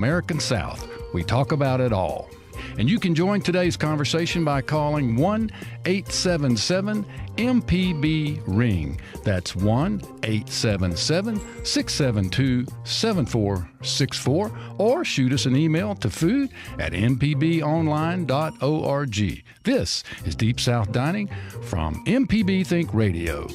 American South. We talk about it all. And you can join today's conversation by calling 1-877-MPB-RING. That's 1-877-672-7464. Or shoot us an email to food@mpbonline.org. This is Deep South Dining from MPB Think Radio.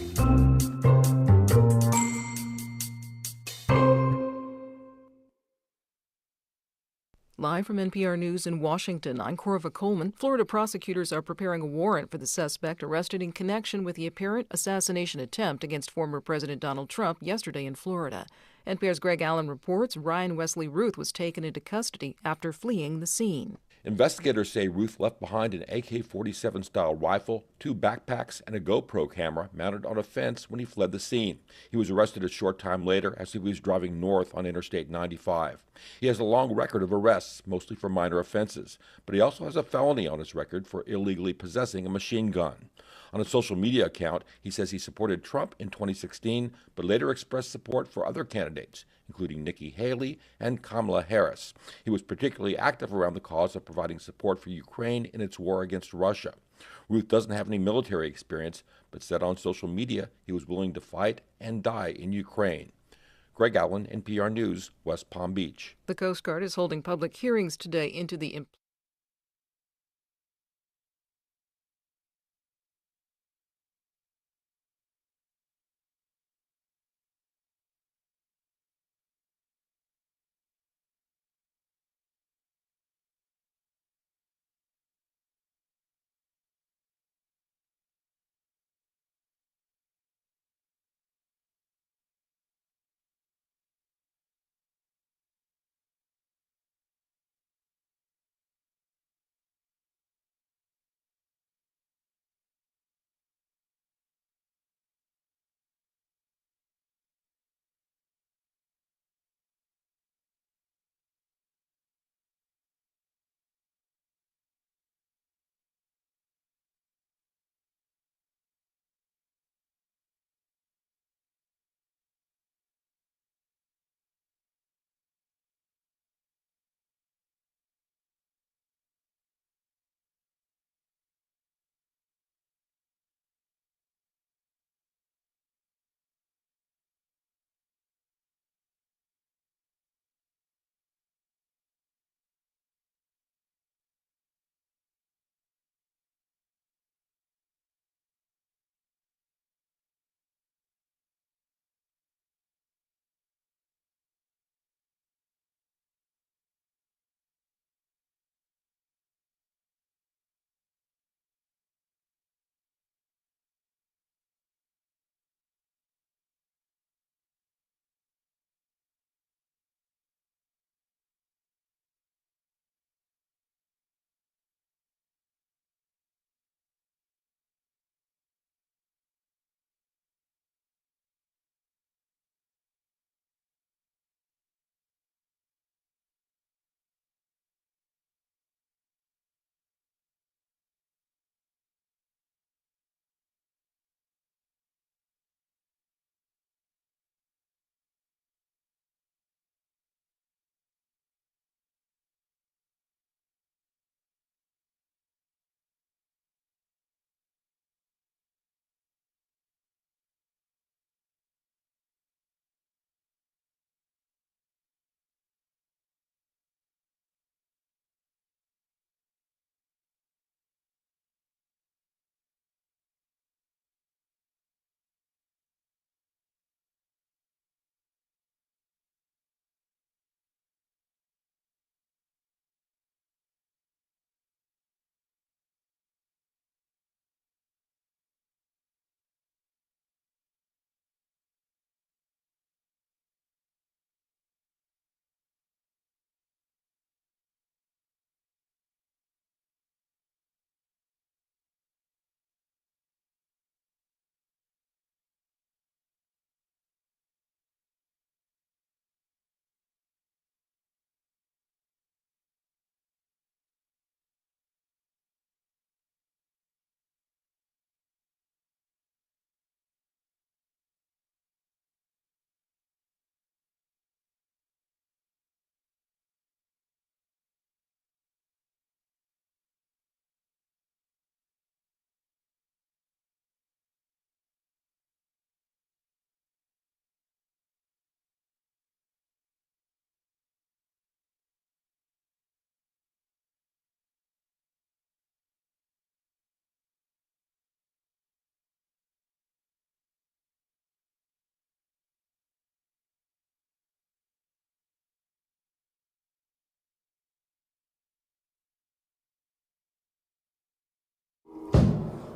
Live from NPR News in Washington, I'm Corva Coleman. Florida prosecutors are preparing a warrant for the suspect arrested in connection with the apparent assassination attempt against former President Donald Trump yesterday in Florida. NPR's Greg Allen reports Ryan Wesley Ruth was taken into custody after fleeing the scene. Investigators say Ruth left behind an AK-47-style rifle, 2 backpacks, and a GoPro camera mounted on a fence when he fled the scene. He was arrested a short time later as he was driving north on Interstate 95. He has a long record of arrests, mostly for minor offenses, but he also has a felony on his record for illegally possessing a machine gun. On a social media account, he says he supported Trump in 2016, but later expressed support for other candidates, including Nikki Haley and Kamala Harris. He was particularly active around the cause of providing support for Ukraine in its war against Russia. Ruth doesn't have any military experience, but said on social media he was willing to fight and die in Ukraine. Greg Allen, NPR News, West Palm Beach. The Coast Guard is holding public hearings today into the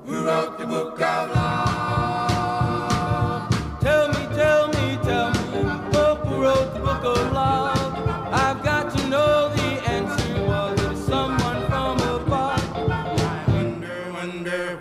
Who wrote the book of love? Tell me, tell me, tell me, who wrote the book of love? I've got to know the answer. Was it someone from above? I wonder,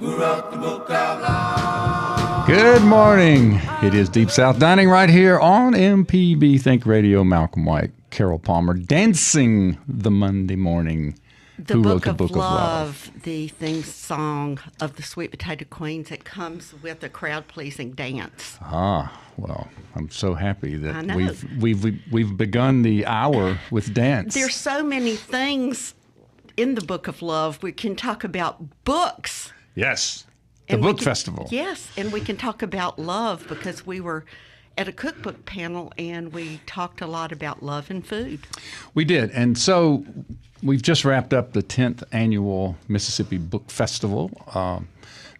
who wrote the book of love? Good morning. It is Deep South Dining right here on MPB Think Radio. Malcolm White, Carol Palmer, dancing the Monday morning. The Book of Love, the theme song of the Sweet Potato Queens. It comes with a crowd-pleasing dance. Ah, well, I'm so happy that we've begun the hour with dance. There's so many things in the Book of Love. We can talk about books. Yes, the book festival. Yes, and we can talk about love because we were at a cookbook panel and we talked a lot about love and food. We did, and so we've just wrapped up the 10th annual Mississippi Book Festival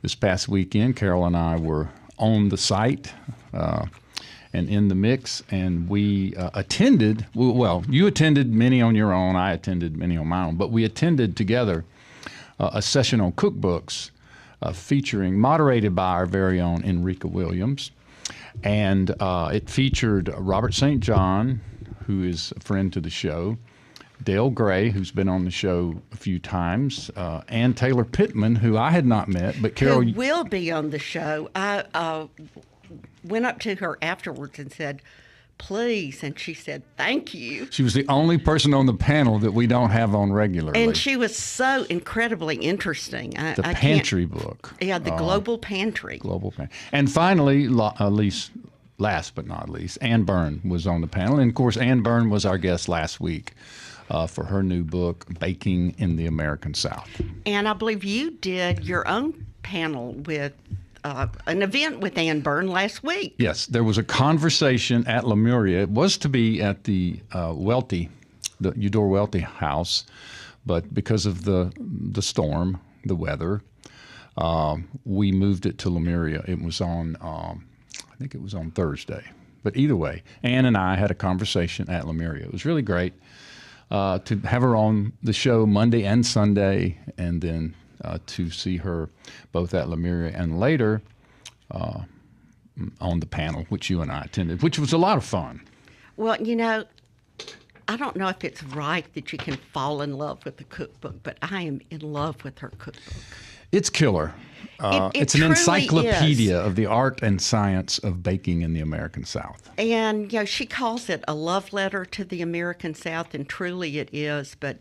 this past weekend. Carol and I were on the site and in the mix, and we attended, well, you attended many on your own, I attended many on my own, but we attended together a session on cookbooks moderated by our very own Enrica Williams. And it featured Robert St. John, who is a friend to the show, Dale Gray, who's been on the show a few times, and Taylor Pittman, who I had not met, but Carol... Who will be on the show. I went up to her afterwards and said, please, and she said, thank you. She was the only person on the panel that we don't have on regularly. And she was so incredibly interesting. The Pantry book. Yeah, the Global Pantry. Global Pantry. And finally, last but not least, Ann Byrne was on the panel. And, of course, Ann Byrne was our guest last week for her new book, Baking in the American South. And I believe you did your own panel with an event with Ann Byrne last week. Yes, there was a conversation at Lemuria. It was to be at the Eudore Welty house, but because of the storm, the weather, we moved it to Lemuria. It was on, I think it was on Thursday. But either way, Ann and I had a conversation at Lemuria. It was really great to have her on the show Monday and Sunday, and then to see her both at Lemuria and later on the panel, which you and I attended, which was a lot of fun. Well, you know, I don't know if it's right that you can fall in love with the cookbook, but I am in love with her cookbook. It's killer. It's an encyclopedia of the art and science of baking in the American South. And, you know, she calls it a love letter to the American South, and truly it is, but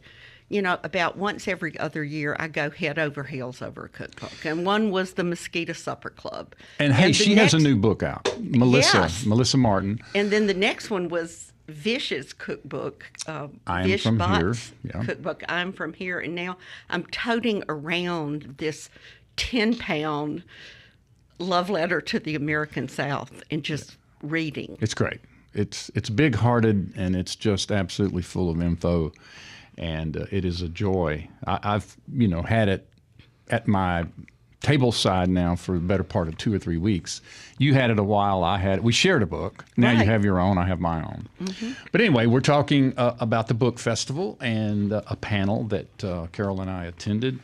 you know, about once every other year, I go head over heels over a cookbook. And one was the Mosquito Supper Club. And hey, she has a new book out, Melissa Martin. And then the next one was Vish's cookbook, Vish Bott's cookbook, I'm From Here. And now I'm toting around this 10-pound love letter to the American South and just reading. It's great. It's big-hearted, and it's just absolutely full of info. And it is a joy. I've had it at my table side now for the better part of 2 or 3 weeks. You had it a while. I had it. We shared a book. Now you have your own. I have my own. Mm-hmm. But anyway, we're talking about the book festival and a panel that Carol and I attended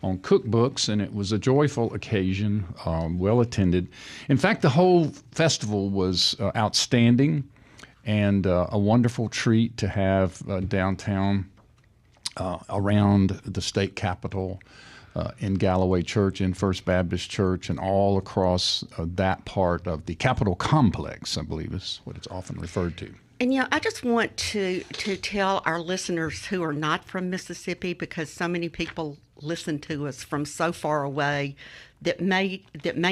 on cookbooks, and it was a joyful occasion, well attended. In fact, the whole festival was outstanding and a wonderful treat to have downtown. Around the state capitol, in Galloway Church, in First Baptist Church, and all across that part of the Capitol complex, I believe is what it's often referred to. And, you know, I just want to tell our listeners who are not from Mississippi, because so many people listen to us from so far away that may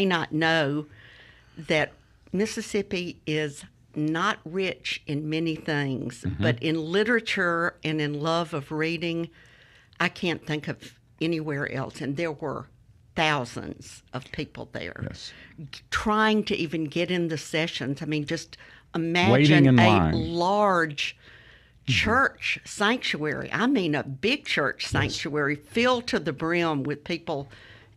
not know that Mississippi is not rich in many things, but in literature and in love of reading, I can't think of anywhere else. And there were thousands of people there trying to even get in the sessions. I mean, just imagine a large church sanctuary. I mean, a big church sanctuary filled to the brim with people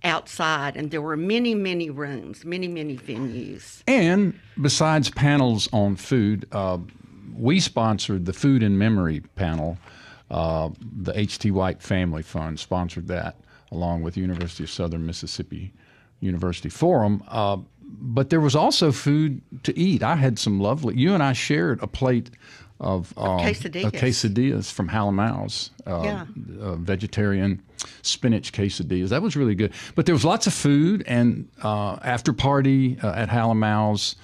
outside, and there were many, many rooms, many, many venues. And besides panels on food, we sponsored the Food in Memory panel. The H.T. White Family Fund sponsored that. along with University of Southern Mississippi University Forum. But there was also food to eat. I had some lovely. You and I shared a plate of quesadillas from Halamau's, vegetarian spinach quesadillas. That was really good. But there was lots of food and after party at Halamau's,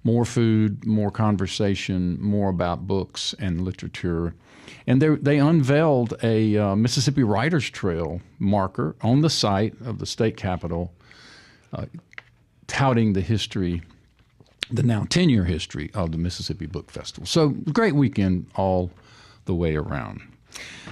more food, more conversation, more about books and literature. And they unveiled a Mississippi Writers Trail marker on the site of the state capitol, touting the history, the now 10-year history of the Mississippi Book Festival. So great weekend all the way around.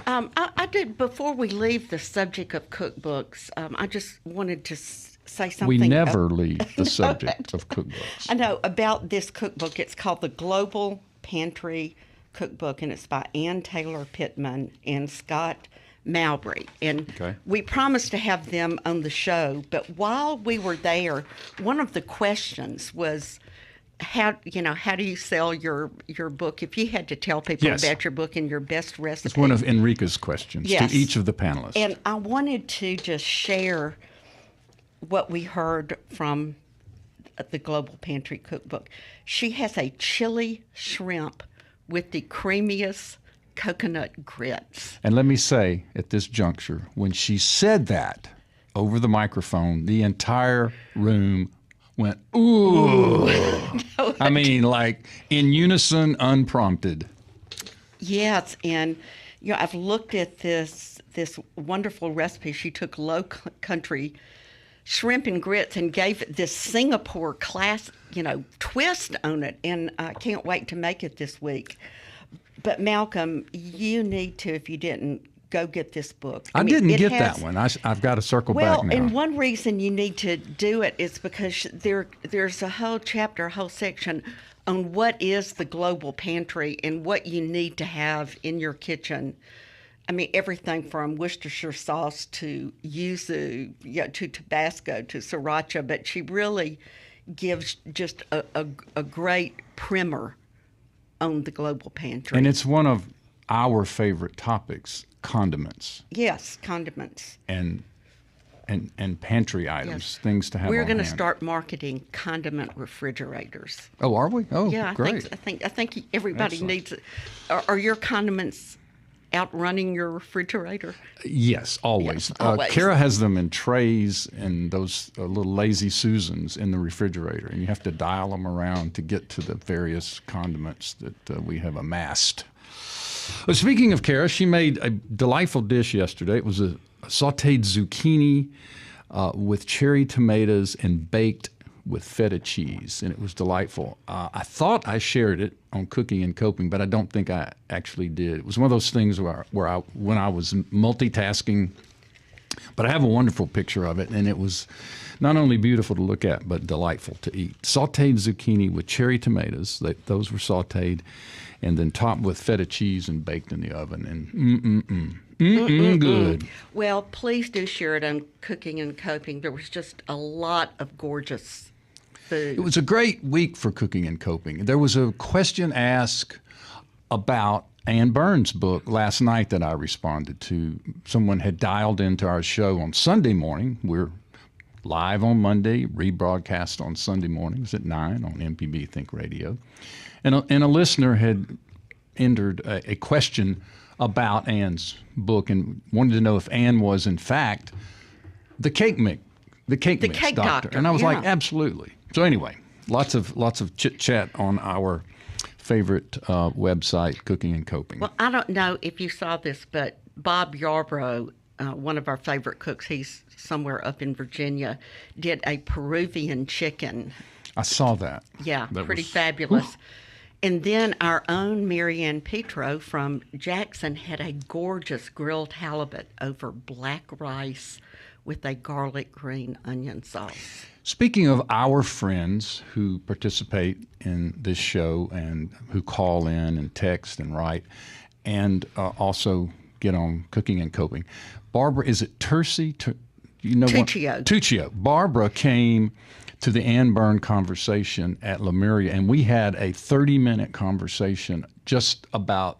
I did, before we leave the subject of cookbooks, I just wanted to say something. We never leave the subject of cookbooks. I know about this cookbook. It's called the Global Pantry Cookbook, and it's by Ann Taylor Pittman and Scott Mowbray. And we promised to have them on the show, but while we were there, one of the questions was, how do you sell your book? If you had to tell people about your book and your best recipe. It's one of Enrica's questions to each of the panelists. And I wanted to just share what we heard from the Global Pantry Cookbook. She has a chili shrimp with the creamiest coconut grits. And let me say at this juncture, when she said that over the microphone, the entire room went, ooh. No, I mean, like in unison, unprompted. Yes, and I've looked at this wonderful recipe. She took low country shrimp and grits and gave it this Singapore class, twist on it, and I can't wait to make it this week. But Malcolm, you need to, if you didn't, go get this book. I didn't get that one. I've got to circle back now. Well, and one reason you need to do it is because there's a whole chapter, a whole section on what is the global pantry and what you need to have in your kitchen. I mean, everything from Worcestershire sauce to yuzu, to Tabasco, to sriracha, but she really gives just a great primer on the global pantry. And it's one of our favorite topics, condiments. Yes, condiments. And pantry items, things to have We're on going to hand. start marketing condiment refrigerators. Oh, are we? Oh, yeah, great. I think everybody Excellent. needs it. Are your condiments outrunning your refrigerator? Yes, always. Yes, always. Kara has them in trays and those little lazy Susans in the refrigerator, and you have to dial them around to get to the various condiments that we have amassed. Well, speaking of Kara, she made a delightful dish yesterday. It was a sautéed zucchini with cherry tomatoes and baked with feta cheese, and it was delightful. I thought I shared it on Cooking and Coping, but I don't think I actually did. It was one of those things where when I was multitasking, but I have a wonderful picture of it, and it was not only beautiful to look at, but delightful to eat. Sautéed zucchini with cherry tomatoes, those were sautéed, and then topped with feta cheese and baked in the oven, and good. Well, please do share it on Cooking and Coping. There was just a lot of gorgeous food. It was a great week for Cooking and Coping. There was a question asked about Ann Burns' book last night that I responded to. Someone had dialed into our show on Sunday morning. We're live on Monday, rebroadcast on Sunday mornings at 9 on MPB Think Radio. And a listener had entered a question about Ann's book and wanted to know if Ann was, in fact, the cake mix doctor. And I was like, absolutely. So anyway, lots of chit-chat on our favorite website, Cooking and Coping. Well, I don't know if you saw this, but Bob Yarbrough, one of our favorite cooks, he's somewhere up in Virginia, did a Peruvian chicken. I saw that. Yeah, that pretty was fabulous. Whew. And then our own Marianne Petro from Jackson had a gorgeous grilled halibut over black rice with a garlic green onion sauce. Speaking of our friends who participate in this show and who call in and text and write and also get on Cooking and Coping, Barbara, is it Tercy? Tuccio. Barbara came to the Ann Byrne conversation at Lemuria, and we had a 30-minute conversation just about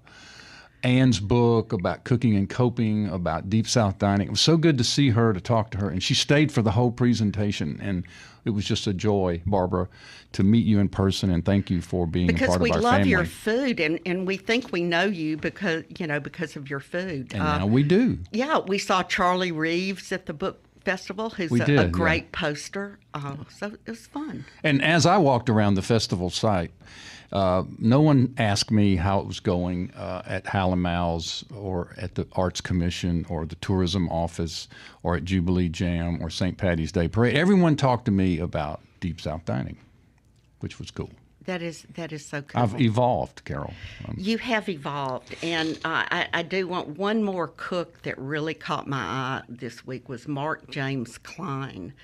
Ann's book about cooking and coping, about Deep South dining. It was so good to see her, to talk to her, and she stayed for the whole presentation. And it was just a joy, Barbara, to meet you in person, and thank you for being a part of our family. Because we love your food, and we think we know you because of your food. And now we do. Yeah, we saw Charlie Reeves at the book festival, who's a great poster. So it was fun. And as I walked around the festival site, no one asked me how it was going at Hal and Mal's or at the Arts Commission or the Tourism Office or at Jubilee Jam or St. Patty's Day Parade. Everyone talked to me about Deep South dining, which was cool. That is so cool. I've evolved, Carol. You have evolved, and I do want one more cook that really caught my eye this week was Mark James Klein,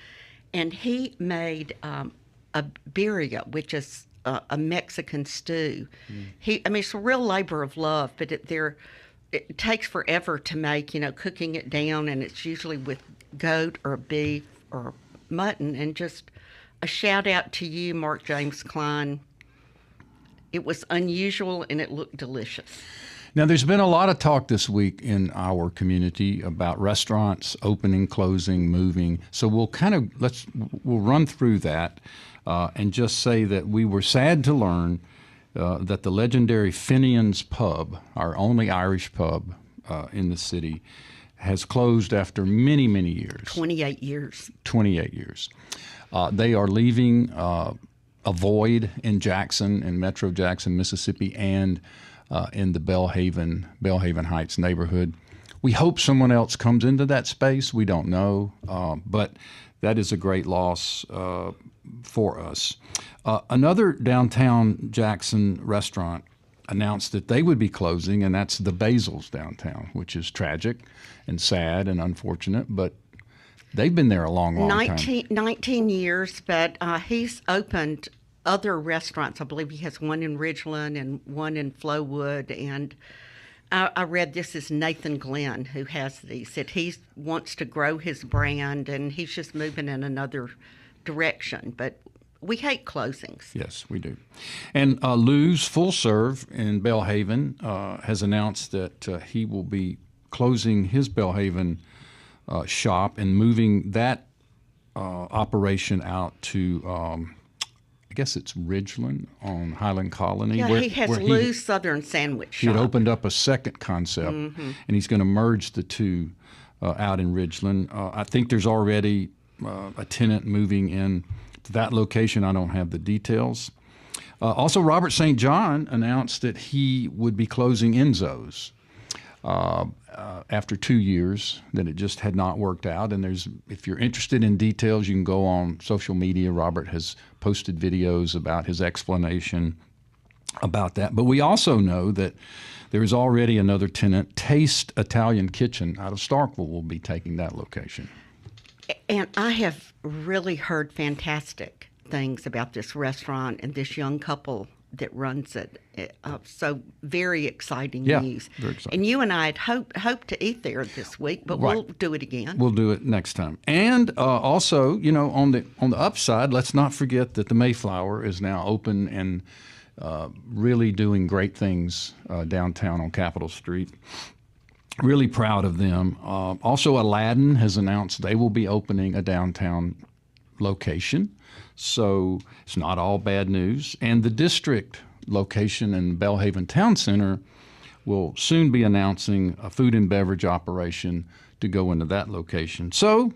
and he made a birria, which is a Mexican stew. It's a real labor of love, but it takes forever to make. Cooking it down, and it's usually with goat or beef or mutton. And just a shout out to you, Mark James Klein. It was unusual and it looked delicious. Now, there's been a lot of talk this week in our community about restaurants opening, closing, moving. So we'll run through that and just say that we were sad to learn that the legendary Finian's Pub, our only Irish pub in the city, has closed after many, many years. 28 years. 28 years. They are leaving a void in Jackson, in Metro Jackson, Mississippi, and in the Bellhaven Heights neighborhood. We hope someone else comes into that space. We don't know, but that is a great loss for us. Another downtown Jackson restaurant announced that they would be closing, and that's the Basil's downtown, which is tragic and sad and unfortunate, but they've been there a long time. 19 years, but he's opened other restaurants. I believe he has one in Ridgeland and one in Flowood. And I read this is Nathan Glenn who has these, that he wants to grow his brand and he's just moving in another direction. But we hate closings. Yes, we do. And Lou's Full Serve in Bellhaven has announced that he will be closing his Bellhaven shop and moving that operation out to, I guess it's Ridgeland on Highland Colony. Yeah, he has Lou's Southern Sandwich Shop. He had opened up a second concept, and he's going to merge the two out in Ridgeland. I think there's already a tenant moving in to that location. I don't have the details. Also, Robert St. John announced that he would be closing Enzo's. After 2 years, that it just had not worked out. And if you're interested in details, you can go on social media. Robert has posted videos about his explanation about that. But we also know that there is already another tenant, Taste Italian Kitchen out of Starkville, will be taking that location. And I have really heard fantastic things about this restaurant and this young couple that runs it. So very exciting news. Very exciting. And you and I had hoped to eat there this week, but right. We'll do it again. We'll do it next time. And also, on the upside, let's not forget that the Mayflower is now open and really doing great things downtown on Capitol Street. Really proud of them. Also, Aladdin has announced they will be opening a downtown location. So it's not all bad news. And the district location in Bellhaven Town Center will soon be announcing a food and beverage operation to go into that location. So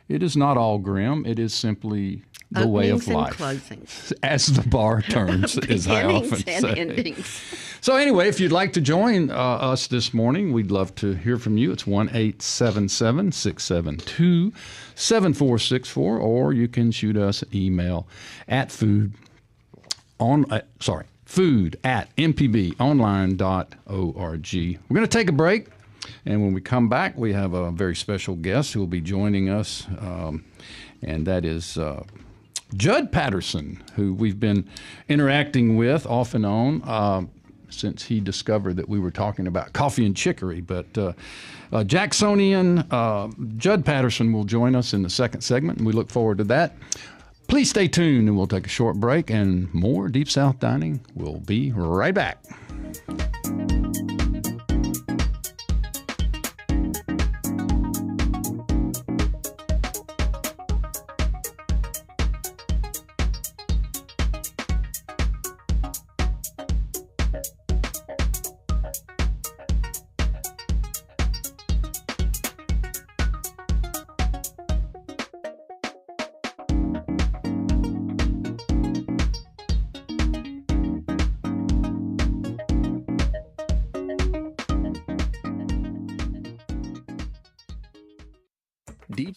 it is not all grim. It is simply the way of life. Closings. As the bar turns, as I often say. Endings. So anyway, if you'd like to join us this morning, we'd love to hear from you. It's 1-877-672-7464, or you can shoot us an email at food@mpbonline.org. We're going to take a break, and when we come back, we have a very special guest who will be joining us, and that is Jud Patterson, who we've been interacting with off and on since he discovered that we were talking about coffee and chicory. But Jacksonian Jud Patterson will join us in the second segment, and we look forward to that. Please stay tuned, and we'll take a short break, and more Deep South Dining will be right back. Deep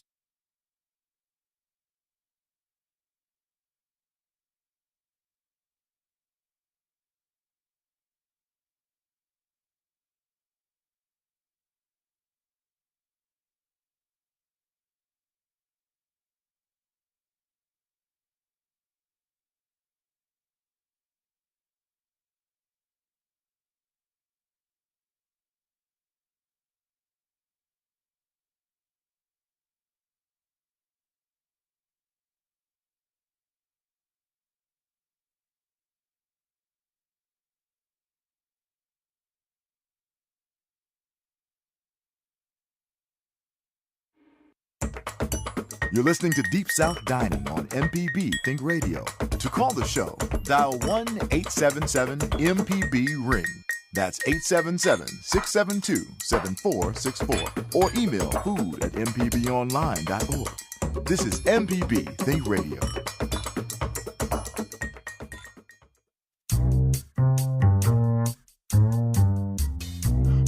You're listening to Deep South Dining on MPB Think Radio. To call the show, dial 1-877-MPB-RING. That's 877-672-7464. Or email food@mpbonline.org. This is MPB Think Radio.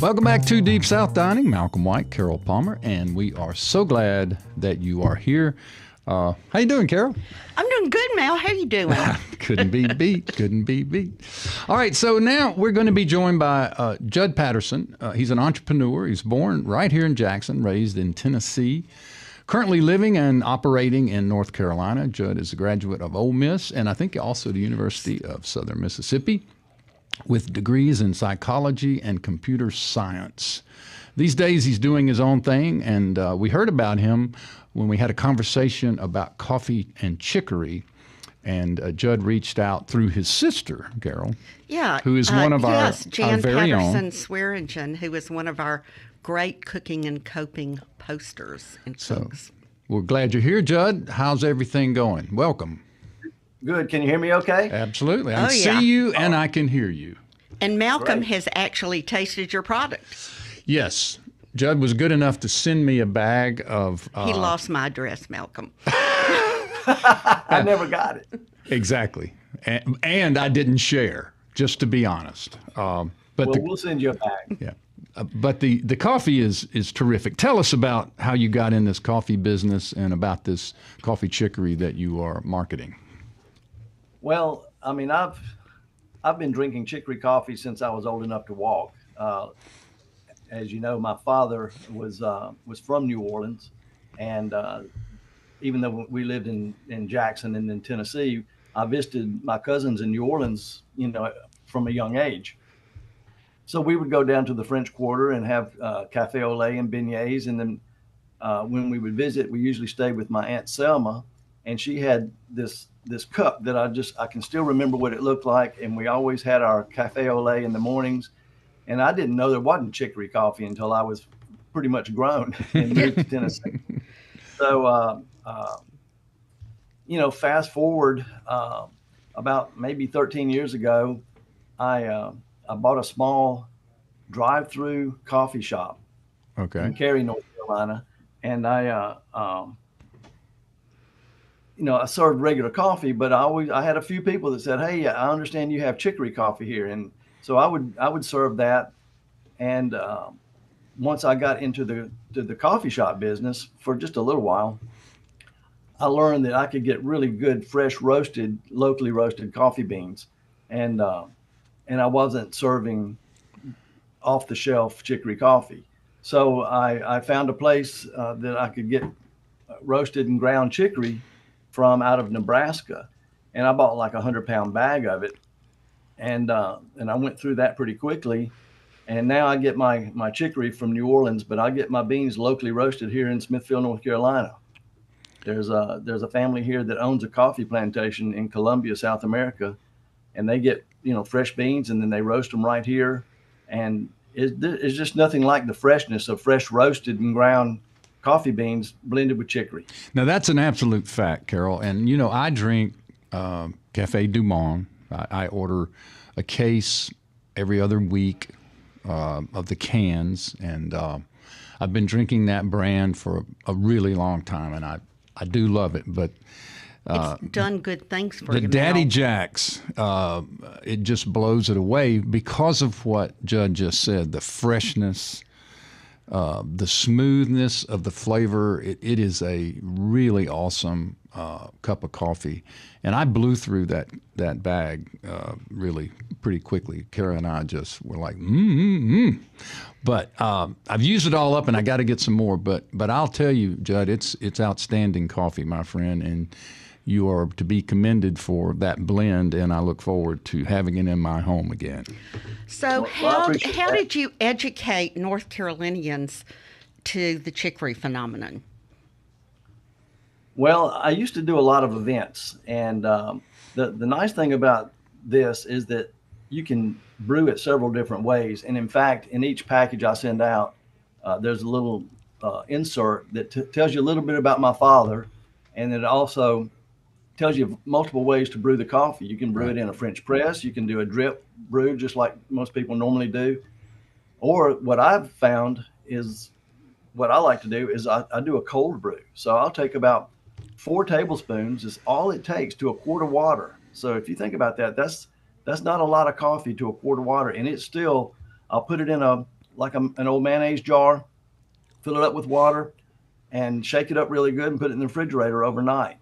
Welcome back to Deep South Dining. Malcolm White, Carol Palmer, and we are so glad that you are here. How you doing, Carol? I'm doing good, Mel. How you doing? Couldn't be beat. Couldn't be beat. All right, so now we're going to be joined by Jud Patterson. He's an entrepreneur. He's born right here in Jackson, raised in Tennessee, currently living and operating in North Carolina. Jud is a graduate of Ole Miss and I think also the University of Southern Mississippi, with degrees in psychology and computer science. These days he's doing his own thing, and we heard about him when we had a conversation about coffee and chicory, and Jud reached out through his sister, Carol. Yeah. Who is one of our Jan very Patterson own. Swearingen, who is one of our great cooking and coping posters and cooks. We're glad you're here, Jud. How's everything going? Welcome. Good. Can you hear me okay? Absolutely. I Oh, can yeah. see you and I can hear you. And Malcolm Great. has actually tasted your product. Yes. Jud was good enough to send me a bag of... He lost my address, Malcolm. I never got it. Exactly. And I didn't share, just to be honest. But We'll send you a bag. yeah. But the coffee is terrific. Tell us about how you got in this coffee business and about this coffee chicory that you are marketing. Well, I mean, I've been drinking chicory coffee since I was old enough to walk. As you know, my father was from New Orleans, and even though we lived in Jackson and in Tennessee, I visited my cousins in New Orleans, from a young age. So we would go down to the French Quarter and have cafe au lait and beignets, and then when we would visit, we usually stayed with my Aunt Selma, and she had this cup that I can still remember what it looked like, and we always had our cafe au lait in the mornings. And I didn't know there wasn't chicory coffee until I was pretty much grown and moved to Tennessee. So, fast forward about maybe 13 years ago, I bought a small drive-through coffee shop in Cary, North Carolina, and I served regular coffee, but I had a few people that said, "Hey, I understand you have chicory coffee here," and so I would serve that. And once I got into the coffee shop business for just a little while, I learned that I could get really good, fresh locally roasted coffee beans, and I wasn't serving off the shelf chicory coffee. So I found a place that I could get roasted and ground chicory from out of Nebraska, and I bought like 100-pound bag of it, and I went through that pretty quickly, and now I get my chicory from New Orleans, but I get my beans locally roasted here in Smithfield, North Carolina. There's a family here that owns a coffee plantation in Colombia, South America, and they get fresh beans and then they roast them right here, and it's just nothing like the freshness of fresh roasted and ground coffee beans blended with chicory. Now, that's an absolute fact, Carol. And, I drink Cafe Du Monde. I order a case every other week of the cans. And I've been drinking that brand for a really long time. And I do love it. But it's done good things for the you, Daddy Mel. Jacks, it just blows it away because of what Jud just said, the freshness. the smoothness of the flavor. It is a really awesome cup of coffee, and I blew through that bag really pretty quickly. Kara and I just were like, But I've used it all up, and I got to get some more. But I'll tell you, Jud, it's outstanding coffee, my friend, and you are to be commended for that blend, and I look forward to having it in my home again. So how did you educate North Carolinians to the chicory phenomenon? Well, I used to do a lot of events, and the nice thing about this is that you can brew it several different ways. And in fact, in each package I send out, there's a little insert that tells you a little bit about my father, and it also tells you multiple ways to brew the coffee. You can brew it in a French press. You can do a drip brew just like most people normally do. Or what I've found is what I like to do is I do a cold brew. So I'll take about 4 tablespoons is all it takes to a quart of water. So if you think about that, that's not a lot of coffee to a quart of water. And it's still, I'll put it in an old mayonnaise jar, fill it up with water, and shake it up really good and put it in the refrigerator overnight.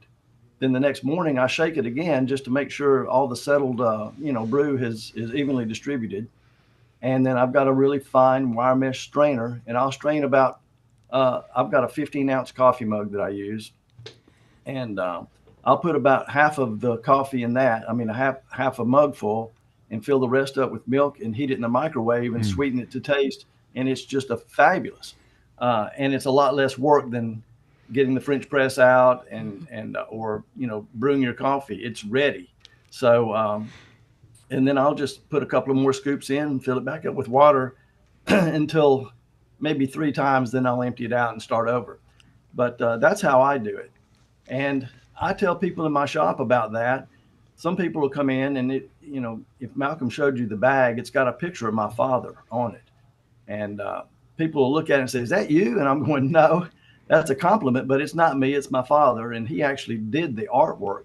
Then the next morning I shake it again just to make sure all the settled, brew is evenly distributed. And then I've got a really fine wire mesh strainer, and I'll strain about, I've got a 15-ounce coffee mug that I use. And I'll put about half of the coffee in that, half a mug full, and fill the rest up with milk and heat it in the microwave and sweeten it to taste. And it's just fabulous. And it's a lot less work than getting the French press out or brewing your coffee. It's ready. So, and then I'll just put a couple of more scoops in and fill it back up with water until maybe 3 times. Then I'll empty it out and start over. But that's how I do it. And I tell people in my shop about that. Some people will come in and if Malcolm showed you the bag, it's got a picture of my father on it. And people will look at it and say, "Is that you?" And I'm going, "No, that's a compliment, but it's not me. It's my father." And he actually did the artwork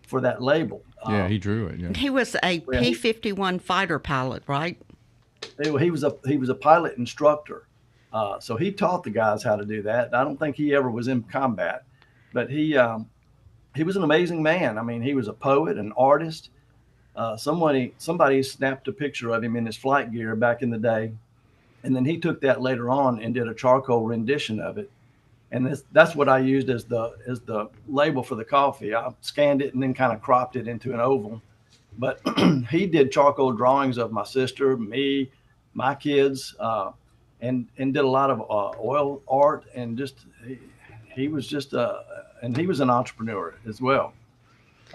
for that label. Yeah, he drew it. Yeah. He was a P-51 fighter pilot, right? He was a pilot instructor. So he taught the guys how to do that. I don't think he ever was in combat, but he was an amazing man. I mean, he was a poet, an artist. Somebody snapped a picture of him in his flight gear back in the day. And then he took that later on and did a charcoal rendition of it. And that's what I used as the label for the coffee. I scanned it and then kind of cropped it into an oval. But he did charcoal drawings of my sister, me, my kids, and did a lot of oil art. And he was just and he was an entrepreneur as well.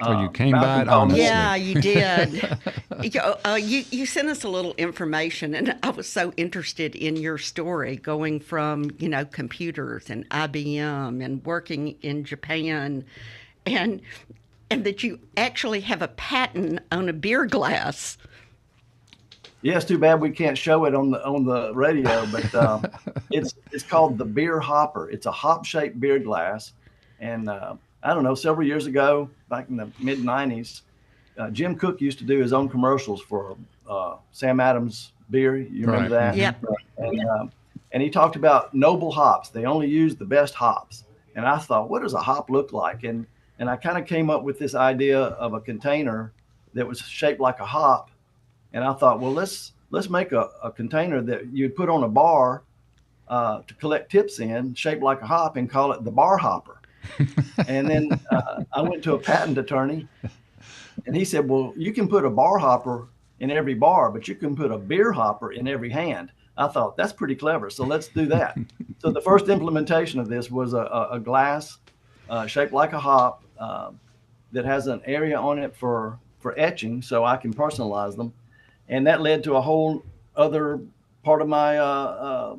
Well, you came by it honestly. Yeah, you did. You sent us a little information, and I was so interested in your story, going from computers and IBM and working in Japan, and that you actually have a patent on a beer glass. Yeah, it's too bad we can't show it on the radio, but it's called the beer hopper. It's a hop-shaped beer glass, and I don't know, several years ago, back in the mid-'90s, Jim Cook used to do his own commercials for Sam Adams beer. You remember that? Yep. And he talked about noble hops. They only use the best hops. And I thought, what does a hop look like? And I kind of came up with this idea of a container that was shaped like a hop. And I thought, well, let's make a container that you'd put on a bar to collect tips in, shaped like a hop, and call it the bar hopper. And then I went to a patent attorney, and he said, well, you can put a bar hopper in every bar, but you can put a beer hopper in every hand. I thought, that's pretty clever, so let's do that. So the first implementation of this was a glass shaped like a hop that has an area on it for etching, so I can personalize them. And that led to a whole other part of my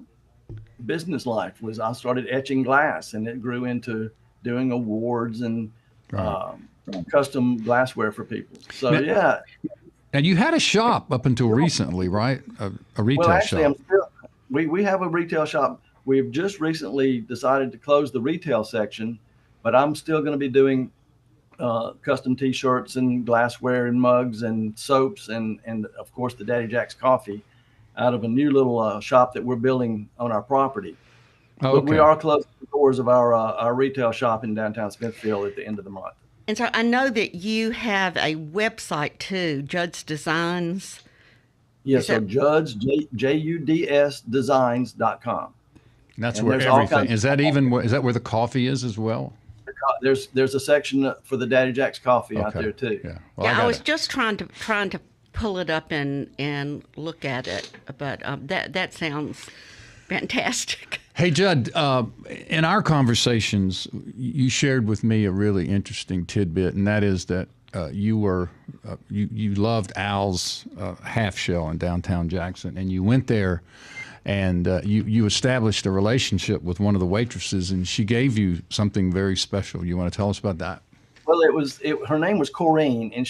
business life. Was I started etching glass, and it grew into doing awards and custom glassware for people. So yeah. And you had a shop up until recently, right? A retail well, actually, shop. We have a retail shop. We've just recently decided to close the retail section, but I'm still going to be doing custom T-shirts and glassware and mugs and soaps and of course the Daddy Jack's coffee. out of a new little shop that we're building on our property. Okay. But we are closing the doors of our retail shop in downtown Smithfield at the end of the month. And so I know that you have a website too, Jud's Designs. Yes, so Jud's, Juds Designs.com. That's And where there's all everything kinds is. Is that where the coffee is as well? There's a section for the Daddy Jack's coffee out there too. Yeah. Well, Yeah, I was just trying to pull it up and look at it, but that sounds fantastic. Hey, Jud, in our conversations, you shared with me a really interesting tidbit, and that is that you loved Al's half shell in downtown Jackson, and you went there and you established a relationship with one of the waitresses, and she gave you something very special. You want to tell us about that? Well, her name was Corrine, and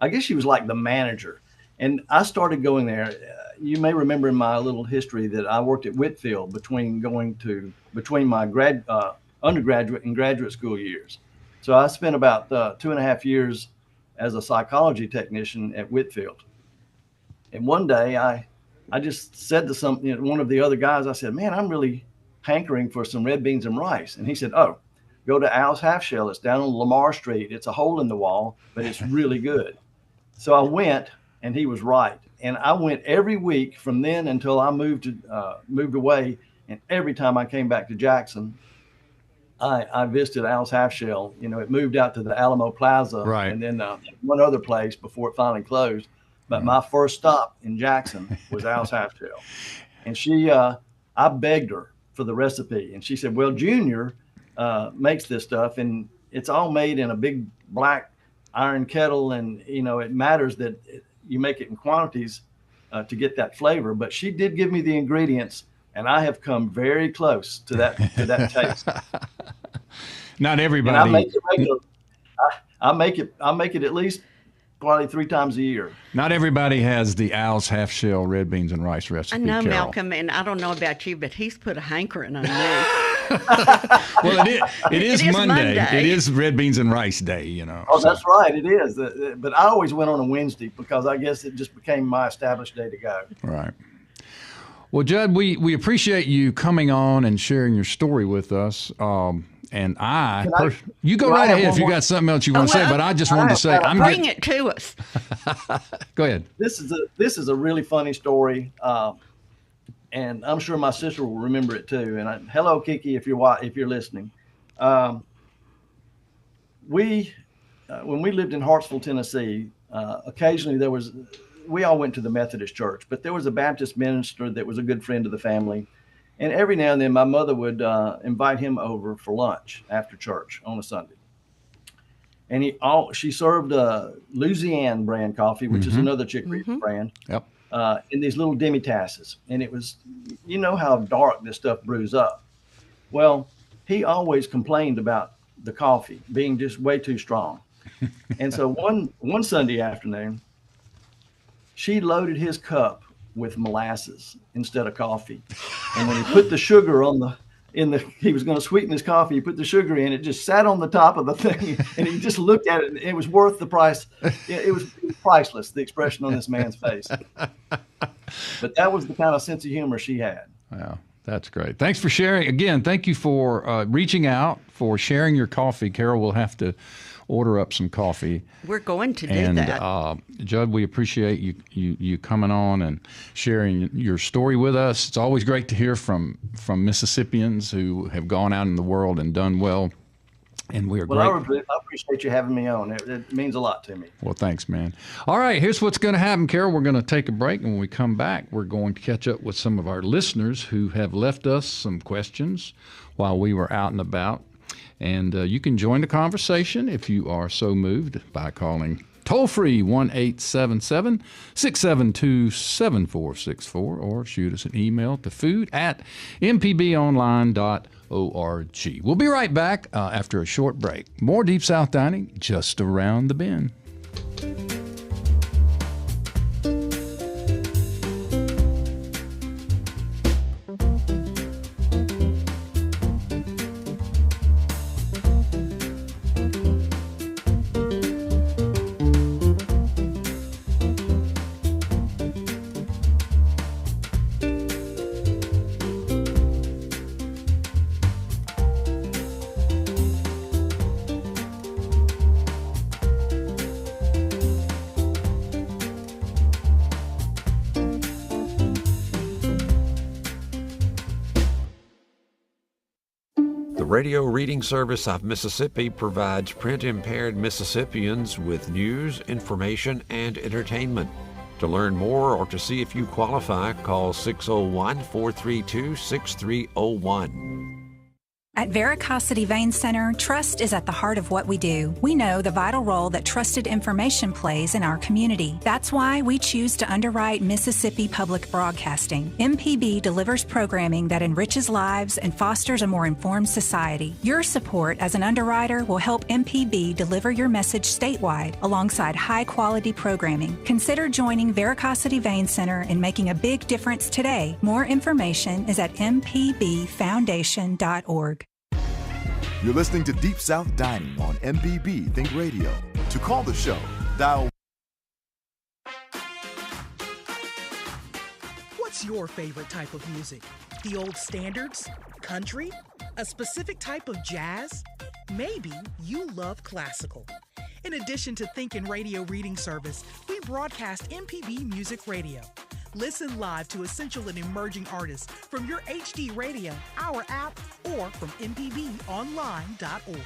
I guess she was like the manager. And I started going there. You may remember in my little history that I worked at Whitfield between my undergraduate and graduate school years. So I spent about 2.5 years as a psychology technician at Whitfield. And one day I just said to one of the other guys, I said, man, I'm really hankering for some red beans and rice. And he said, oh, go to Al's Half Shell. It's down on Lamar Street. It's a hole in the wall, but it's really good. So I went, and he was right. And I went every week from then until I moved away. And every time I came back to Jackson, I visited Al's Half Shell. It moved out to the Alamo Plaza, right, and then one other place before it finally closed. But my first stop in Jackson was Al's Half Shell. And I begged her for the recipe. And she said, well, Junior makes this stuff, and it's all made in a big black iron kettle. And, it matters that you make it in quantities to get that flavor. But she did give me the ingredients, and I have come very close to that taste. Not everybody. And I make it regular. I make it at least probably 3 times a year. Not everybody has the Al's Half Shell red beans and rice recipe. I know, Carol. Malcolm, and I don't know about you, but he's put a hankering on me. Well, it is Monday. Monday. It is red beans and rice day, Oh, so. That's right. It is. But I always went on a Wednesday because I guess it just became my established day to go. Right. Well, Jud, we appreciate you coming on and sharing your story with us. And you go right ahead if you got something else you want to say. But I just wanted to say, bring it to us. Go ahead. This is a really funny story, and I'm sure my sister will remember it too. And hello, Kiki, if you're listening. When we lived in Hartsville, Tennessee, occasionally we all went to the Methodist church, but there was a Baptist minister that was a good friend of the family. And every now and then my mother would invite him over for lunch after church on a Sunday. And she served Louisiana brand coffee, which is another chicory brand, yep, in these little demi-tasses. And it was, how dark this stuff brews up. Well, he always complained about the coffee being just way too strong. And so one Sunday afternoon, she loaded his cup with molasses instead of coffee. And when he put the sugar he was going to sweeten his coffee, he put the sugar in, it just sat on the top of the thing, and he just looked at it, and it was worth the price. It was priceless, the expression on this man's face. But that was the kind of sense of humor she had. Wow, that's great. Thanks for sharing. Again, thank you for reaching out, for sharing your coffee. Carol will have to order up some coffee. We're going to do that. And Jud, we appreciate you coming on and sharing your story with us. It's always great to hear from Mississippians who have gone out in the world and done well. And we are I appreciate you having me on. It means a lot to me. Well, thanks, man. All right, here's what's going to happen, Carol. We're going to take a break, and when we come back, we're going to catch up with some of our listeners who have left us some questions while we were out and about. And you can join the conversation if you are so moved by calling toll-free 1-877-672-7464 or shoot us an email to food@mpbonline.org. We'll be right back after a short break. More Deep South Dining just around the bend. The radio reading service of Mississippi provides print-impaired Mississippians with news, information, and entertainment. To learn more or to see if you qualify, call 601-432-6301. At Veracity Vein Center, trust is at the heart of what we do. We know the vital role that trusted information plays in our community. That's why we choose to underwrite Mississippi Public Broadcasting. MPB delivers programming that enriches lives and fosters a more informed society. Your support as an underwriter will help MPB deliver your message statewide alongside high-quality programming. Consider joining Veracity Vein Center and making a big difference today. More information is at mpbfoundation.org. You're listening to Deep South Dining on MPB Think Radio. To call the show, dial. What's your favorite type of music? The old standards? Country? A specific type of jazz? Maybe you love classical. In addition to Thinkin' Radio Reading Service, we broadcast MPB Music Radio. Listen live to essential and emerging artists from your HD radio, our app, or from mpbonline.org.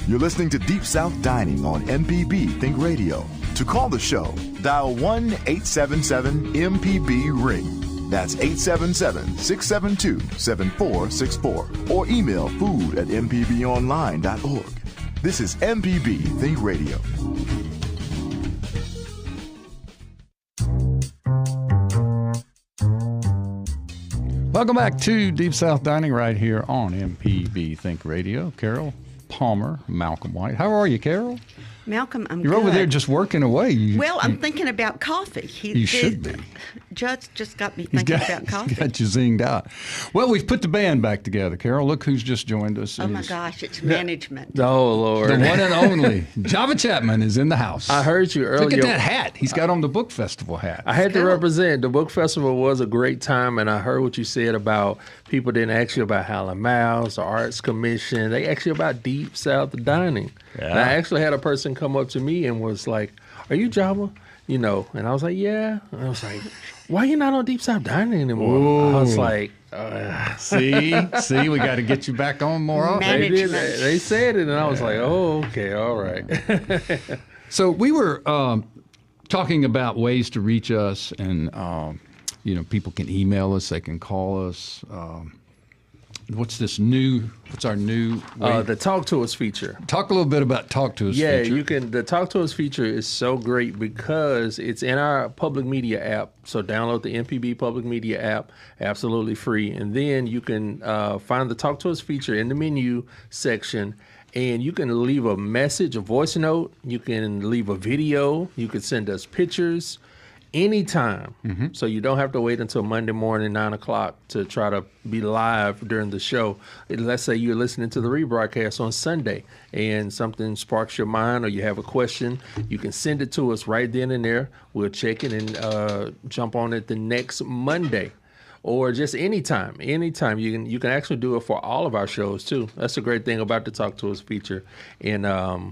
You're listening to Deep South Dining on MPB Think Radio. To call the show, dial 1-877-MPB-RING. That's 877-672-7464. Or email food@mpbonline.org. This is MPB Think Radio. Welcome back to Deep South Dining right here on MPB Think Radio. Carol Palmer, Malcolm White. How are you, Carol? Malcolm, I'm You're good. over there just working away. I'm thinking about coffee. You should be. Jud's just got me thinking about coffee. He's got you zinged out. Well, we've put the band back together, Carol. Look who's just joined us. Oh, my gosh, it's management. Oh, Lord. The one and only Java Chatman is in the house. I heard you earlier. Look at that hat. He's got on the Book Festival hat. I had to represent. The Book Festival was a great time, and I heard what you said about people didn't ask you about Howlin' Mouse or Arts Commission. They asked you about Deep South Dining. Yeah. And I actually had a person come up to me and was like, "Are you Java?" You know, and I was like, "Yeah." And I was like, "Why are you not on Deep South Dining anymore?" Ooh. I was like, See, we got to get you back on more often. They said it, and I was like, "Oh, okay, all right." So we were talking about ways to reach us, and people can email us, they can call us. What's our new way? The Talk to Us feature. Talk a little bit about Talk to Us feature. Yeah, you can. The Talk to Us feature is so great because it's in our public media app. So download the MPB Public Media App, absolutely free. And then you can find the Talk to Us feature in the menu section. And you can leave a message, a voice note. You can leave a video. You can send us pictures. Anytime. Mm-hmm. So you don't have to wait until Monday morning, 9 o'clock to try to be live during the show. Let's say you're listening to the rebroadcast on Sunday and something sparks your mind or you have a question, you can send it to us right then and there. We'll check it and jump on it the next Monday. Or just anytime. You can actually do it for all of our shows too. That's the great thing about the Talk to Us feature, and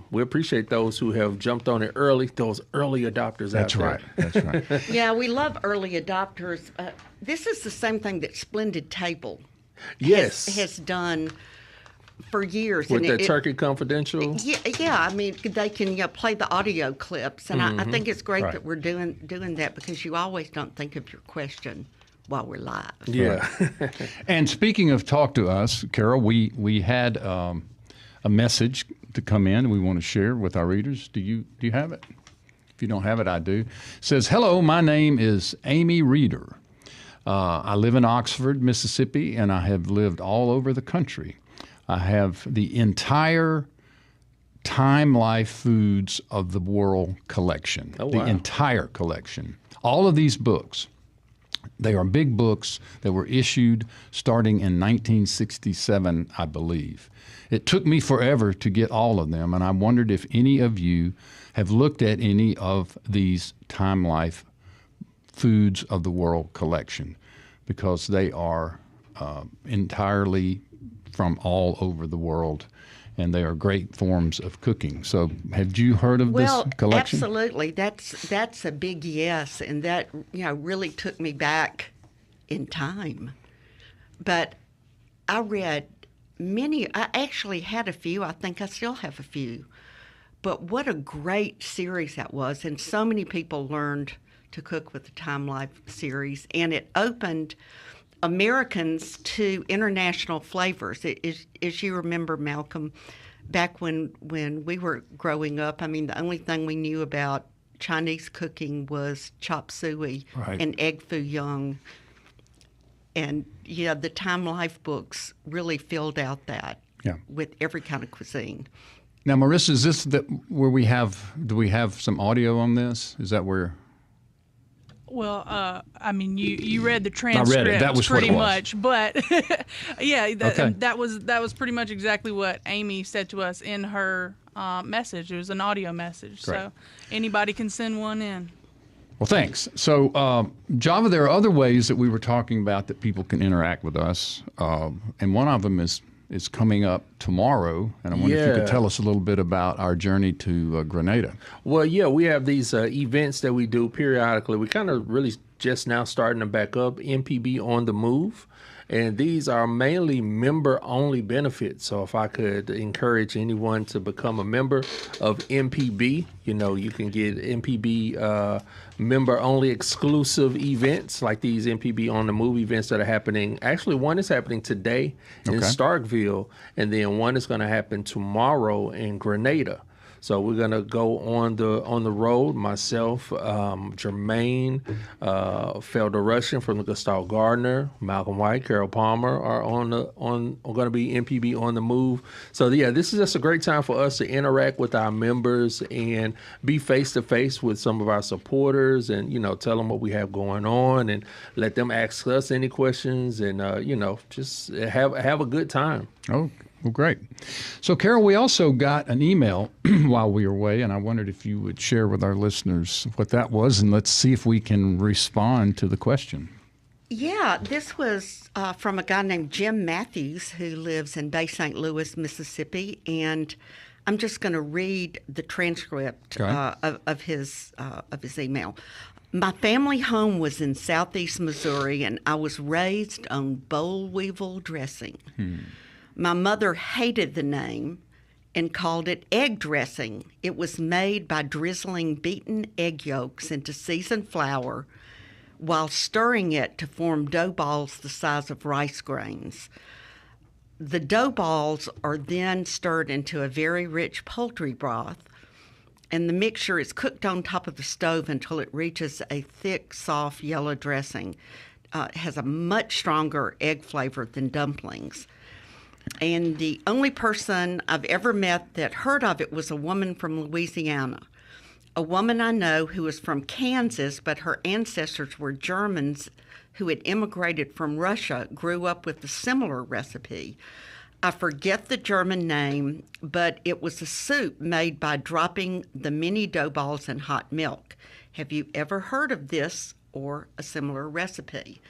we appreciate those who have jumped on it early. Those early adopters. That's right. That's right. Yeah, we love early adopters. This is the same thing that Splendid Table, has done for years. With the Turkey Confidential. Yeah. I mean, they can play the audio clips, and I think it's great that we're doing that because you always don't think of your question while we're live. Yeah. And speaking of Talk to Us, Carol, we had a message to come in we want to share with our readers. Do you have it? If you don't have it, I do. It says, "Hello, my name is Amy Reeder. I live in Oxford, Mississippi, and I have lived all over the country. I have the entire Time Life Foods of the World collection, the entire collection. All of these books. They are big books that were issued starting in 1967, I believe. It took me forever to get all of them, and I wondered if any of you have looked at any of these Time Life Foods of the World collection, because they are entirely from all over the world, and they are great forms of cooking. So have you heard of Well, this collection? absolutely. That's a big yes, and that really took me back in time. But I read many. I actually had a few. I think I still have a few. But what a great series that was, and so many people learned to cook with the Time Life series, and it opened Americans to international flavors. As you remember, Malcolm, back when we were growing up, I mean, the only thing we knew about Chinese cooking was chop suey and egg foo young. And, the Time Life books really filled out that with every kind of cuisine. Now, Marissa, is this where do we have some audio on this? Is that where? Well, I mean, you read the transcript. I read it. That was pretty what it was. much, but that was pretty much exactly what Amy said to us in her message. It was an audio message, Great. So anybody can send one in. Well, thanks. So, Java, there are other ways that we were talking about that people can interact with us, and one of them is coming up tomorrow, and I wonder if you could tell us a little bit about our journey to Grenada. Well, yeah, we have these events that we do periodically. We kind of really just now starting to back up MPB On the Move, and these are mainly member-only benefits. So if I could encourage anyone to become a member of MPB, you can get MPB member-only exclusive events like these MPB On the Move events that are happening. Actually, one is happening today in Starkville, and then one is going to happen tomorrow in Grenada. So we're gonna go on the road. Myself, Jermaine, Felder Russian from the Gustave Gardner, Malcolm White, Carol Palmer are going to be MPB On the Move. So yeah, this is just a great time for us to interact with our members and be face to face with some of our supporters, and tell them what we have going on, and let them ask us any questions, and just have a good time. Oh. Well, great. So, Carol, we also got an email while we were away, and I wondered if you would share with our listeners what that was, and let's see if we can respond to the question. Yeah, this was from a guy named Jim Matthews who lives in Bay St. Louis, Mississippi, and I'm just going to read the transcript of his email. My family home was in southeast Missouri, and I was raised on boll weevil dressing. My mother hated the name and called it egg dressing. It was made by drizzling beaten egg yolks into seasoned flour while stirring it to form dough balls the size of rice grains. The dough balls are then stirred into a very rich poultry broth, and the mixture is cooked on top of the stove until it reaches a thick, soft yellow dressing. It has a much stronger egg flavor than dumplings. And the only person I've ever met that heard of it was a woman from Louisiana. A woman I know who is from Kansas, but her ancestors were Germans who had immigrated from Russia, grew up with a similar recipe. I forget the German name, but it was a soup made by dropping the mini dough balls in hot milk. Have you ever heard of this or a similar recipe?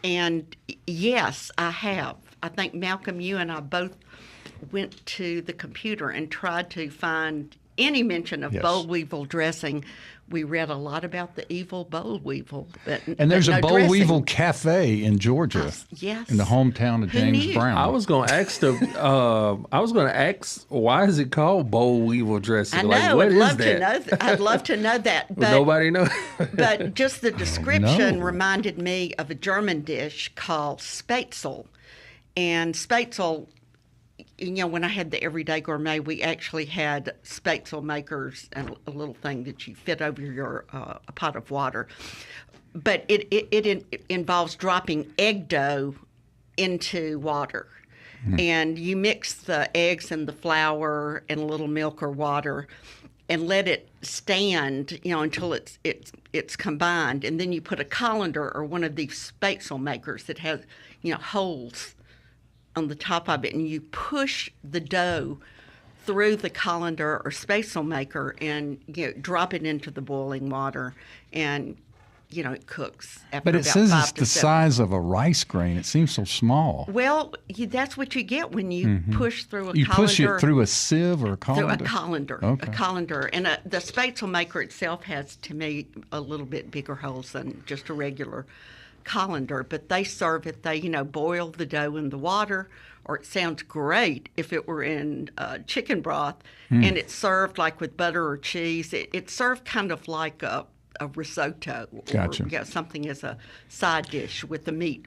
And yes, I have. I think, Malcolm, you and I both went to the computer and tried to find any mention of boll weevil dressing. We read a lot about the evil boll weevil. And there's a boll weevil cafe in Georgia. Yes. In the hometown of James Brown. I was going to ask why is it called boll weevil dressing? I know. Like, what I'd is love that? to know. I'd love to know that. But, nobody knows. But just the description reminded me of a German dish called Spätzle. And Spätzle, when I had the Everyday Gourmet, we actually had Spätzle makers and a little thing that you fit over your a pot of water. But it involves dropping egg dough into water. And you mix the eggs and the flour and a little milk or water and let it stand, until it's combined. And then you put a colander or one of these Spätzle makers that has, holes on the top of it, and you push the dough through the colander or Spätzle maker and drop it into the boiling water. And it cooks after But it about says 5 it's to the 7. size of a rice grain. It seems so small. Well, that's what you get when you push through a You colander. push it through a sieve or a colander? Through a colander. Okay. A colander. And the Spätzle maker itself has, to me, a little bit bigger holes than just a regular colander. But they serve it. They, boil the dough in the water, or it sounds great if it were in chicken broth, and it's served like with butter or cheese. It's served kind of like a risotto, Gotcha. or something as a side dish with the meat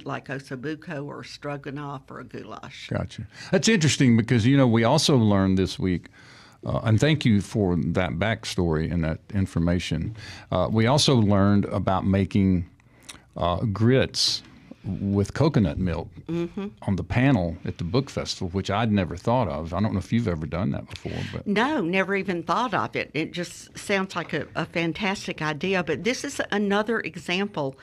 like ossobuco or stroganoff or a goulash. Gotcha. That's interesting because, we also learned this week, and thank you for that backstory and that information. We also learned about making grits with coconut milk on the panel at the book festival, which I'd never thought of. I don't know if you've ever done that before. But No, never even thought of it. It just sounds like a fantastic idea. But this is another example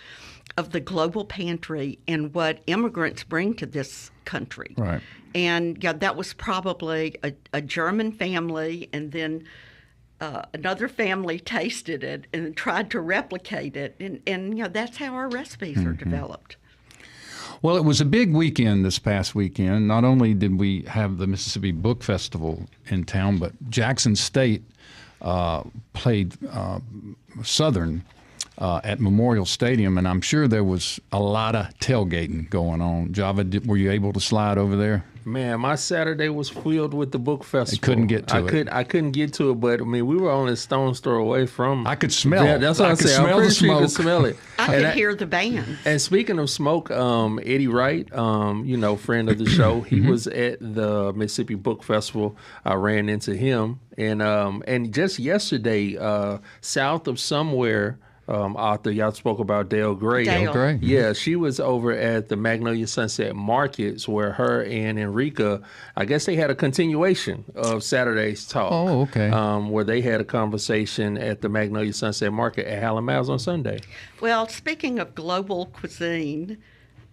of the global pantry and what immigrants bring to this country. Right. And that was probably a German family, and then another family tasted it and tried to replicate it. And that's how our recipes are developed. Well, it was a big weekend this past weekend. Not only did we have the Mississippi Book Festival in town, but Jackson State played Southern at Memorial Stadium, and I'm sure there was a lot of tailgating going on. Java, were you able to slide over there? Man, my Saturday was filled with the book festival. I couldn't get to it. I couldn't get to it, but we were only a stone's throw away from. I could smell. Yeah, that's what I said. I'm pretty sure you could smell it. I could hear the band. And speaking of smoke, Eddie Wright, friend of the show, he was at the Mississippi Book Festival. I ran into him, and just yesterday, south of somewhere. Author, y'all spoke about Dale Gray. Dale Gray. Yeah, she was over at the Magnolia Sunset Markets where her and Enrica, I guess they had a continuation of Saturday's talk. Oh, okay. Where they had a conversation at the Magnolia Sunset Market at Hallamaz on Sunday. Well, speaking of global cuisine,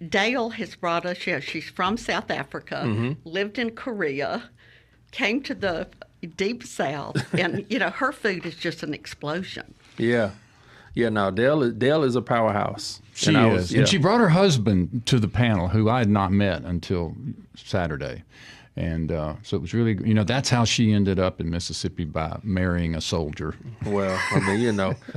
Dale has brought us, she's from South Africa, lived in Korea, came to the Deep South, and, her food is just an explosion. Yeah. Yeah, no, Dale is a powerhouse. She is. And she brought her husband to the panel, who I had not met until Saturday. And so it was really, that's how she ended up in Mississippi, by marrying a soldier. Well,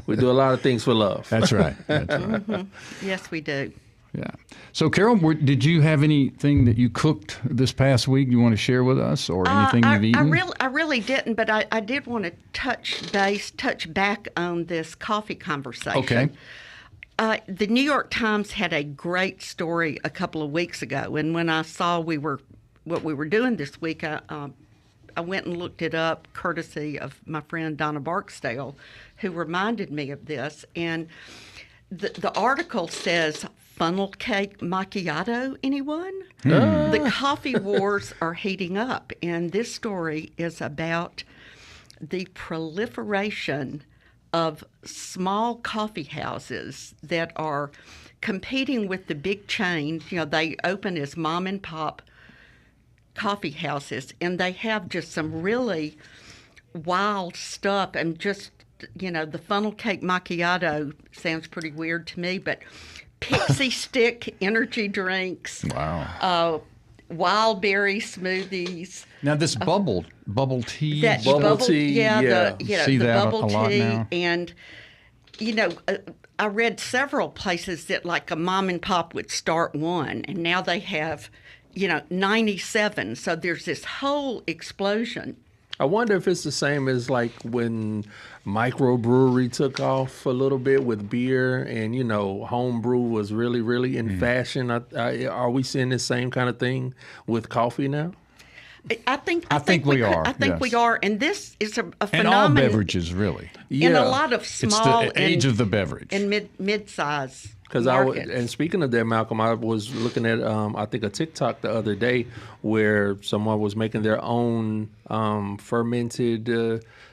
we do a lot of things for love. That's right. That's right. Yes, we do. Yeah. So, Carol, did you have anything that you cooked this past week you want to share with us, or anything you've eaten? I really didn't, but I did want to touch back on this coffee conversation. Okay. The New York Times had a great story a couple of weeks ago, and when I saw what we were doing this week, I went and looked it up, courtesy of my friend Donna Barksdale, who reminded me of this. And the article says, funnel cake macchiato, anyone? The coffee wars are heating up, and this story is about the proliferation of small coffee houses that are competing with the big chains. They open as mom and pop coffee houses, and they have just some really wild stuff. And just, the funnel cake macchiato sounds pretty weird to me, but pixie stick energy drinks. Wow. Wild berry smoothies. Now this bubble tea. Bubble tea, yeah. See the that bubble a lot tea. now. And, I read several places that like a mom and pop would start one, and now they have, 97. So there's this whole explosion. I wonder if it's the same as like when microbrewery took off a little bit with beer, and home brew was really, really in fashion. Are we seeing the same kind of thing with coffee now? I think we are. I think yes. we are, and this is a And phenomenon. all beverages, really. In a lot of small it's the age of the beverage. and mid-size Because and speaking of that, Malcolm, I was looking at I think a TikTok the other day where someone was making their own fermented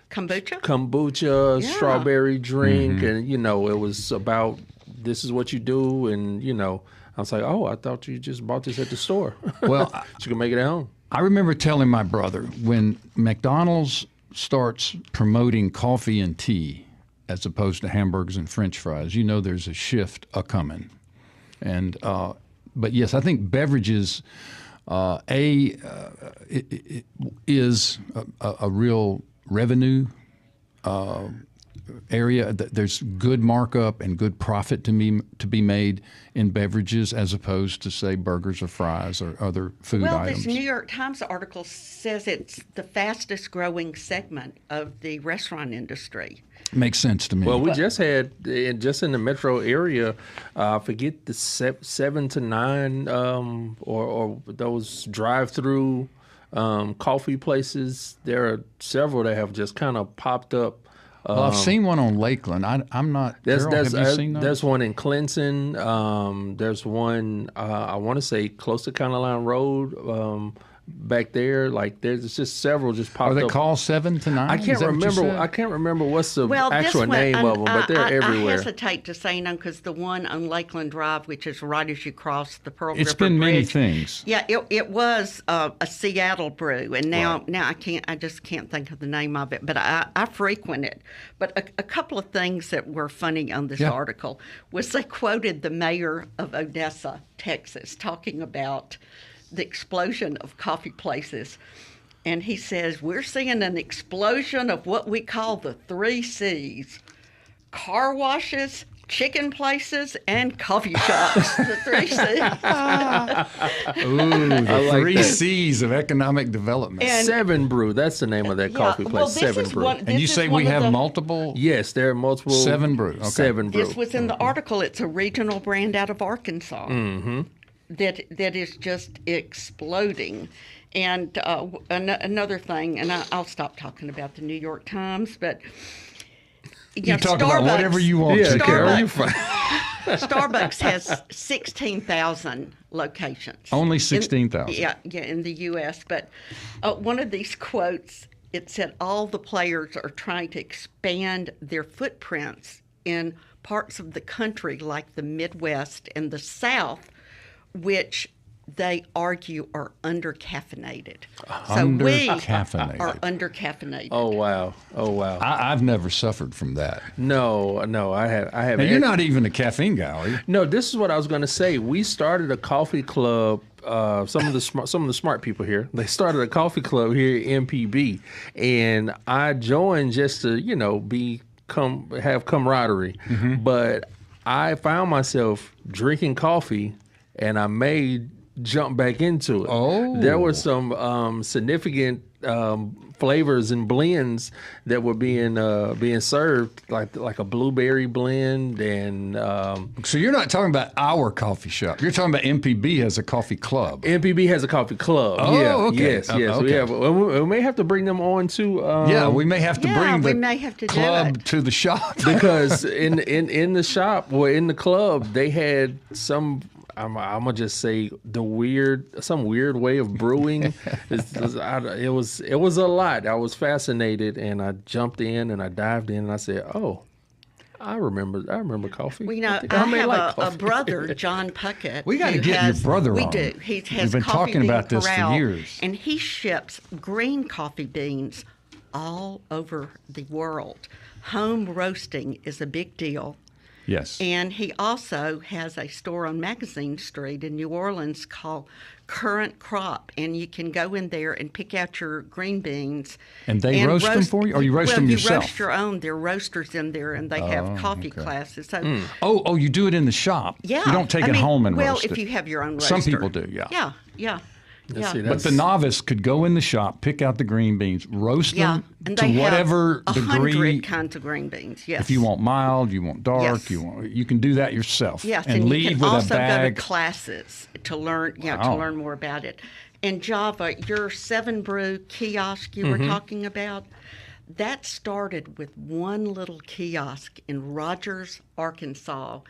kombucha strawberry drink, and it was about this is what you do, and I was like, oh, I thought you just bought this at the store. Well, you can make it at home. I remember telling my brother, when McDonald's starts promoting coffee and tea, as opposed to hamburgers and French fries, you know there's a shift a-coming. And but yes, I think beverages it is a real revenue area. There's good markup and good profit to be made in beverages as opposed to, say, burgers or fries or other food items. This New York Times article says it's the fastest growing segment of the restaurant industry. Makes sense to me. Well, we just had, just in the metro area, I forget the 7 to 9 or those drive-through coffee places. There are several that have just kind of popped up. Well, I've seen one on Lakeland. I'm not. Carol, have you seen those? There's one in Clinton. There's one, I want to say, close to County Line Road. Back there, like there's just several just popped up. Are they called 7 to 9? I can't remember. I can't remember what's the actual name of them, but they're everywhere. I hesitate to say them because the one on Lakeland Drive, which is right as you cross the Pearl River Bridge. It's been many things. Yeah, it was a Seattle brew, and now I just can't think of the name of it. But I frequent it. But a couple of things that were funny on this article was they quoted the mayor of Odessa, Texas, talking about the explosion of coffee places. And he says, we're seeing an explosion of what we call the 3 C's: car washes, chicken places, and coffee shops. The 3 C's. Ooh, the 3 C's of economic development. And 7 Brew, that's the name of that coffee place. Well, 7 Brew. And you say we have multiple? Yes, there are multiple. 7 Brew. Okay. 7 Brew. This was in the article. It's a regional brand out of Arkansas. Mm-hmm. That is just exploding. And another thing, and I'll stop talking about the New York Times, but you talk about whatever you want to, Carol. You're fine. Starbucks has 16,000 locations. Only 16,000. Yeah, in the U.S. But one of these quotes, it said all the players are trying to expand their footprints in parts of the country like the Midwest and the South, which they argue are under-caffeinated. So we are under-caffeinated. Oh, wow. I've never suffered from that. No, I haven't. Now, you're not even a caffeine guy, are you? No, this is what I was going to say. We started a coffee club. Some of the smart people here, they started a coffee club here at MPB, and I joined just to have camaraderie. Mm-hmm. But I found myself drinking coffee, and I may jump back into it. Oh, there were some significant flavors and blends that were being served, like a blueberry blend, and so you're not talking about our coffee shop. You're talking about MPB has a coffee club. MPB has a coffee club. Oh, yeah, okay. Yes. Okay. We have. We may have to bring them on to. We may have to bring the club to the shop because in the shop or in the club they had some. I'm gonna just say some weird way of brewing. It was a lot. I was fascinated, and I jumped in and I dived in and I said, "Oh, I remember coffee." Well, I have a brother, John Puckett. We got to get your brother on. We do. He has We've been talking about this for years, and he ships green coffee beans all over the world. Home roasting is a big deal. Yes. And he also has a store on Magazine Street in New Orleans called Current Crop, and you can go in there and pick out your green beans. And they roast them for you, or you roast them yourself? You roast your own. There are roasters in there, and they have coffee classes. So, Oh, you do it in the shop? Yeah. You don't take it home and roast it? Well, if you have your own roaster. Some people do, yeah. Yeah. But the novice could go in the shop, pick out the green beans, roast them and to whatever degree. 100 kinds of green beans. Yes. If you want mild, you want dark, you can do that yourself. Yes, and leave you can with also a bag. go to classes to learn. To learn more about it. And Java, your 7 Brew kiosk you were talking about, that started with one little kiosk in Rogers, Arkansas,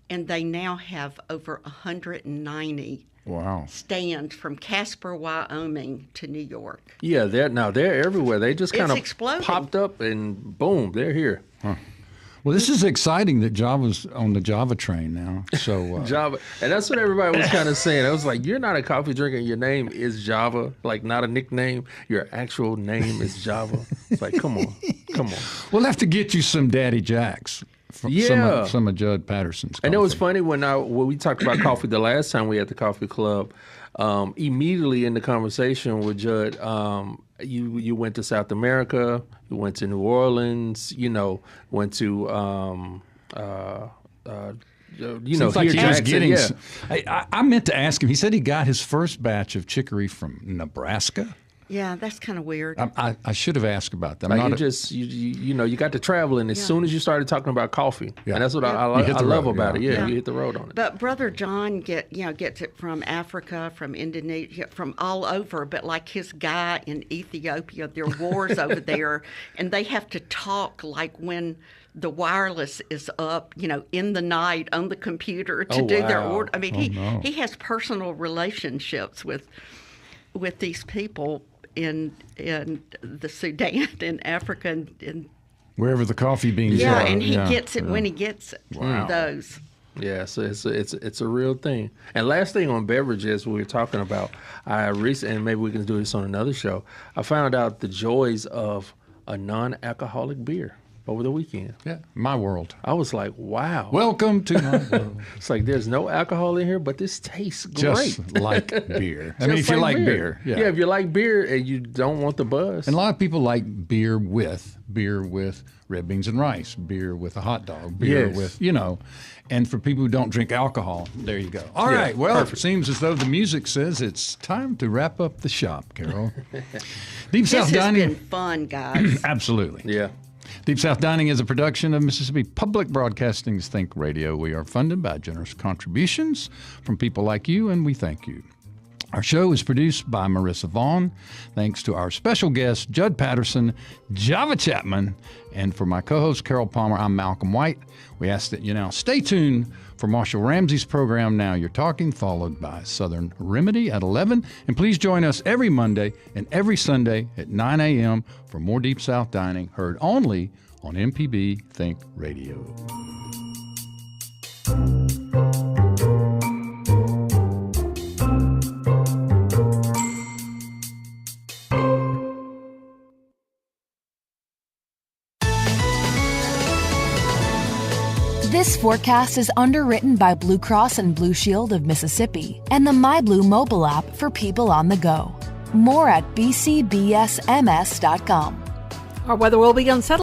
and they now have over 190. Wow. Stands from Casper, Wyoming to New York. Yeah, they're everywhere. They just kind of exploding. popped up and boom, they're here. Huh. Well, this is exciting that Java's on the Java train now. So Java, and that's what everybody was kind of saying. I was like, "You're not a coffee drinker. Your name is Java, like not a nickname. Your actual name is Java." It's like, come on. We'll have to get you some Daddy Jacks. Some of Jud Patterson's coffee. And it was funny when we talked about coffee the last time we had the coffee club. Immediately in the conversation with Jud, you went to South America, you went to New Orleans, went to Seems like he was getting. I meant to ask him. He said he got his first batch of chicory from Nebraska. Yeah, that's kind of weird. I should have asked about that. You got to travel, and as soon as you started talking about coffee, and that's what I love about it. Yeah, you hit the road on it. But Brother John gets it from Africa, from Indonesia, from all over. But like his guy in Ethiopia, there are wars over there, and they have to talk like when the wireless is up, in the night on the computer to do their order. I mean, he has personal relationships with these people in the Sudan, in Africa, and wherever the coffee beans are. Yeah, and he gets it when he gets it. Wow. Those. Yeah, so it's a real thing. And last thing on beverages we were talking about, and maybe we can do this on another show, I found out the joys of a non-alcoholic beer over the weekend. Yeah, my world. I was like, wow. Welcome to my world. It's like there's no alcohol in here, but this tastes great. Just like beer. I mean, if you like beer. Yeah, if you like beer and you don't want the buzz. And a lot of people like beer with red beans and rice, beer with a hot dog, beer with, and for people who don't drink alcohol, there you go. All right, well, perfect. It seems as though the music says it's time to wrap up the shop, Carol. Deep South Dining. This has been fun, guys. Absolutely. Yeah. Deep South Dining is a production of Mississippi Public Broadcasting's Think Radio. We are funded by generous contributions from people like you, and we thank you. Our show is produced by Marissa Vaughn. Thanks to our special guests, Jud Patterson, Java Chatman, and for my co-host, Carol Palmer, I'm Malcolm White. We ask that you now stay tuned for Marshall Ramsey's program, Now You're Talking, followed by Southern Remedy at 11. And please join us every Monday and every Sunday at 9 a.m. for more Deep South Dining, heard only on MPB Think Radio. This forecast is underwritten by Blue Cross and Blue Shield of Mississippi and the MyBlue mobile app for people on the go. More at bcbsms.com. Our weather will be unsettled.